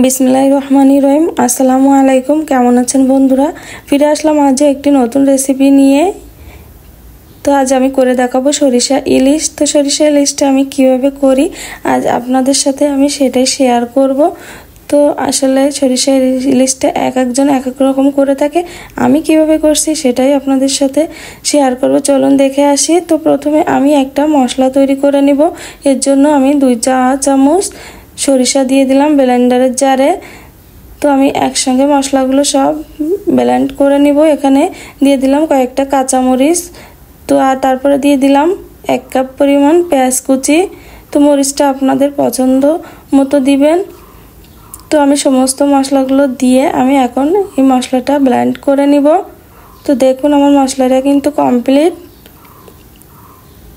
বিসমিল্লাহির রহমানির রহিম। আসসালামু আলাইকুম। কেমন আছেন বন্ধুরা? ফিরে আসলাম আজও একটি নতুন রেসিপি নিয়ে। তো আজ আমি করে দেখাবো সরিষা ইলিশ। তো সরিষা ইলিশটা আমি কিভাবে করি আজ আপনাদের সাথে আমি সেটাই শেয়ার করব। তো আসলে সরিষা ইলিশটা এক একজন এক এক রকম করে থাকে, আমি কিভাবে করছি সেটাই আপনাদের সাথে শেয়ার করব। চলুন দেখে আসি। তো প্রথমে আমি একটা মশলা তৈরি করে নিব। এর জন্য আমি 2 চা চামচ সরিষা দিয়ে দিলাম ব্লেন্ডারের জারে। তো আমি একসঙ্গে মশলাগুলো সব ব্লেন্ড করে নিব। এখানে দিয়ে দিলাম কয়েকটা কাঁচামরিচ। তো আর তারপরে দিয়ে দিলাম 1 কাপ পরিমাণ পেঁয়াজ কুচি। তো মরিচটা আপনাদের পছন্দ মতো দিবেন। তো আমি সমস্ত মশলাগুলো দিয়ে আমি এখন এই মশলাটা ব্লেন্ড করে নিব। তো দেখুন আমার মশলাটা কিন্তু কমপ্লিট।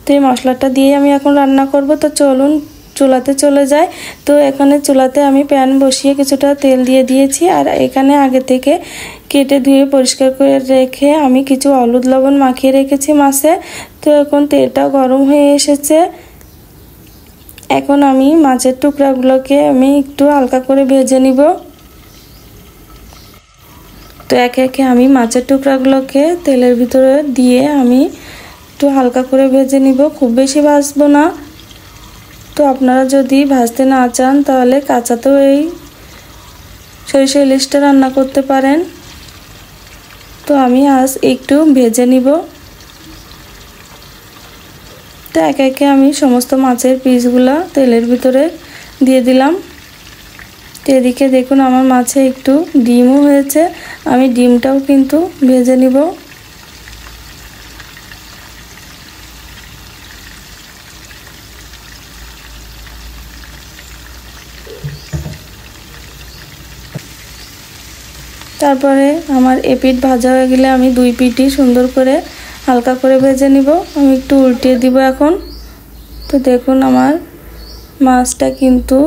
তো এই মশলাটা দিয়ে আমি এখন রান্না করব। তো চলুন চুলাতে চলে যায়। তো এখানে চুলাতে আমি প্যান বসিয়ে কিছুটা তেল দিয়ে দিয়েছি। আর এখানে আগে থেকে কেটে ধুয়ে পরিষ্কার করে রেখে আমি কিছু হলুদ লবণ মাখিয়ে রেখেছি মাছে। তো এখন তেলটা গরম হয়ে এসেছে। এখন আমি মাছের টুকরাগুলোকে আমি একটু হালকা করে ভেজে নিব। তো একে একে আমি মাছের টুকরাগুলোকে তেলের ভিতরে দিয়ে আমি একটু হালকা করে ভেজে নিব, খুব বেশি ভাজবো না। তো আপনারা যদি ভাজতে না চান তাহলে কাঁচাতেও এই সরিষা ইলিশটা রান্না করতে পারেন। তো আমি আজ একটু ভেজে নিব। তো একে একে আমি সমস্ত মাছের পিসগুলো তেলের ভিতরে দিয়ে দিলাম। তো এদিকে দেখুন আমার মাছে একটু ডিমও হয়েছে, আমি ডিমটাও কিন্তু ভেজে নিব। তারপরে আমার এপিঠ ভাজা হয়ে গেলে আমি 2 পিঠই সুন্দর করে হালকা করে ভেজে নিব। আমি একটু উল্টিয়ে দিব এখন। তো দেখুন আমার মাছটা কিন্তু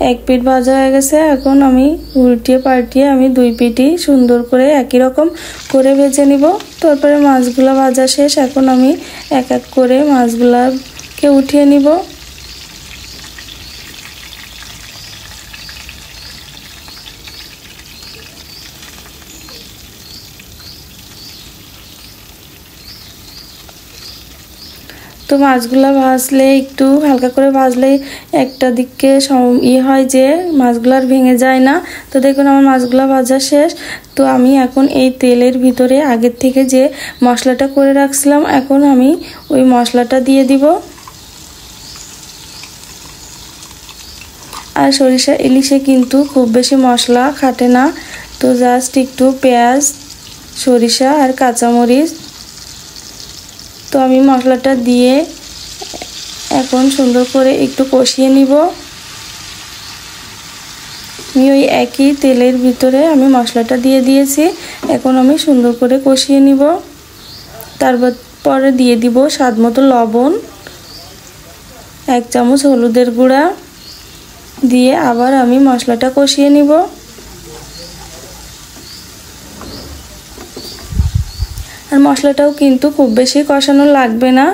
1 পিঠ ভাজা হয়ে গেছে। এখন আমি উল্টিয়ে পাল্টিয়ে আমি 2 পিঠই সুন্দর করে একই রকম করে ভেজে নিব। তারপরে মাছগুলো ভাজা শেষ। এখন আমি এক এক করে মাছগুলোকে উঠিয়ে নিব। তো মাছগুলো ভাজলে একটু হালকা করে ভাজলে একটা দিকে হয় যে মাছগুলো আর ভেঙে যায় না। তো দেখুন আমার মাছগুলো ভাজা শেষ। তো আমি এখন এই তেলের ভিতরে আগের থেকে যে মশলাটা করে রাখছিলাম এখন আমি ওই মশলাটা দিয়ে দিব। আর সরিষা ইলিশে কিন্তু খুব বেশি মশলা খাটে না। তো জাস্ট একটু পেঁয়াজ, সরিষা আর কাঁচামরিচ। তো আমি মশলাটা দিয়ে এখন সুন্দর করে একটু কষিয়ে নিব। আমি ওই একই তেলের ভিতরে আমি মশলাটা দিয়ে দিয়েছি। এখন আমি সুন্দর করে কষিয়ে নিব। তারপরে দিয়ে দিব স্বাদমতো লবণ, 1 চামচ হলুদের গুঁড়া দিয়ে আবার আমি মশলাটা কষিয়ে নিব। আর মশলাটাও কিন্তু খুব বেশি কষানো লাগবে না,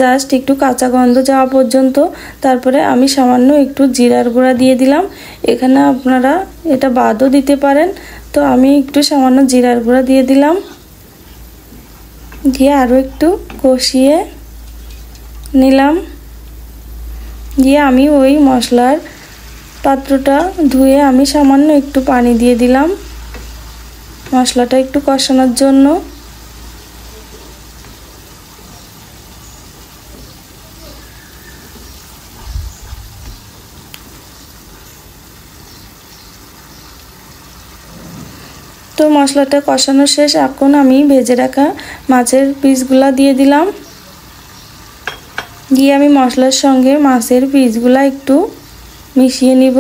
জাস্ট একটু কাঁচা গন্ধ যাওয়া পর্যন্ত। তারপরে আমি সামান্য একটু জিরার গুঁড়া দিয়ে দিলাম। এখানে আপনারা এটা বাদও দিতে পারেন। তো আমি একটু সামান্য জিরার গুঁড়া দিয়ে দিলাম, দিয়ে আরও একটু কষিয়ে নিলাম। দিয়ে আমি ওই মশলার পাত্রটা ধুয়ে আমি সামান্য একটু পানি দিয়ে দিলাম মশলাটা একটু কষানোর জন্য। তো মশলাটা কষানো শেষ। এখন আমি ভেজে রাখা মাছের পিসগুলা দিয়ে দিলাম। দিয়ে আমি মশলার সঙ্গে মাছের পিসগুলা একটু মিশিয়ে নিব।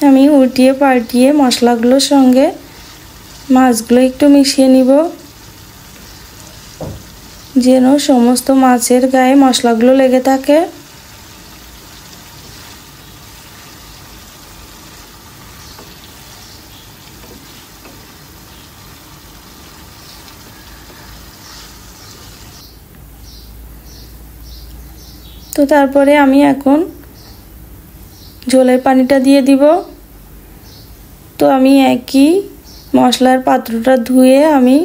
আমি উল্টিয়ে পাল্টিয়ে মশলাগুলোর সঙ্গে মাছগুলো একটু মিশিয়ে নিব, যেন সমস্ত মাছের গায়ে মশলাগুলো লেগে থাকে। তো তারপরে আমি এখন ঝোলের পানিটা দিয়ে দিব। তো আমি একই মশলার পাত্রটা ধুয়ে আমি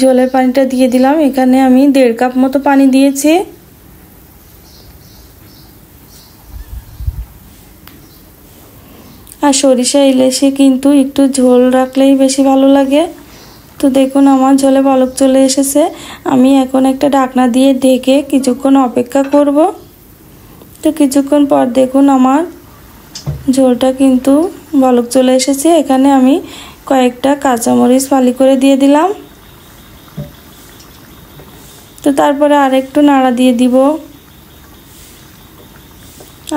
ঝোলের পানিটা দিয়ে দিলাম। এখানে আমি 1.5 কাপ মতো পানি দিয়েছি। আর সরিষা ইলিশে কিন্তু একটু ঝোল রাখলেই বেশি ভালো লাগে। তো দেখুন আমার ঝোলে বলক চলে এসেছে। আমি এখন একটা ঢাকনা দিয়ে ঢেকে কিছুক্ষণ অপেক্ষা করব। তো কিছুক্ষণ পর দেখুন আমার ঝোলটা কিন্তু বলক চলে এসেছে। এখানে আমি কয়েকটা কাঁচামরিচ ফালি করে দিয়ে দিলাম। তো তারপরে আরেকটু নাড়া দিয়ে দিব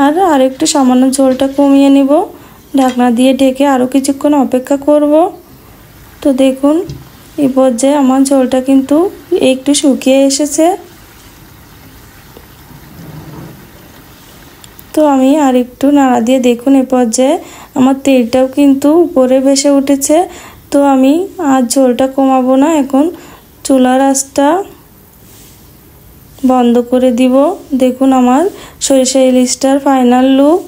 আর আরেকটু সামান্য ঝোলটা কমিয়ে নিব। ঢাকনা দিয়ে ঢেকে আরও কিছুক্ষণ অপেক্ষা করব। তো দেখুন এই পর্যায়ে আমার ঝোলটা কিন্তু একটু শুকিয়ে এসেছে। তো আমি আর একটু নাড়া দিয়ে দেখুন এই পর্যায়ে আমার তেলটাও কিন্তু উপরে ভেসে উঠেছে। তো আমি আর ঝোলটা কমাবো না, এখন চুলার আঁচটা বন্ধ করে দিব। দেখুন আমার সরিষা ইলিশটার ফাইনাল লুক।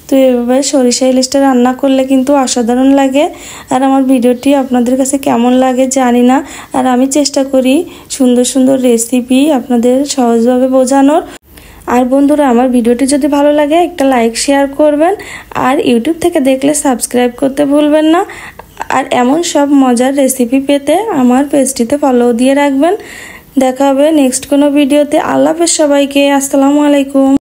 তো এভাবে সরিষা ইলিশটা রান্না করলে কিন্তু অসাধারণ লাগে। আর আমার ভিডিওটি আপনাদের কাছে কেমন লাগে জানি না। আর আমি চেষ্টা করি সুন্দর সুন্দর রেসিপি আপনাদের সহজভাবে বোঝানোর। আর বন্ধুরা আমার ভিডিওটি যদি ভালো লাগে একটা লাইক শেয়ার করবেন। আর ইউটিউব থেকে দেখলে সাবস্ক্রাইব করতে ভুলবেন না। আর এমন সব মজার রেসিপি পেতে আমার পেজটিতে ফলো দিয়ে রাখবেন। দেখা হবে নেক্সট কোনো ভিডিওতে। আল্লাহ হাফেজ সবাইকে। আসসালামু আলাইকুম।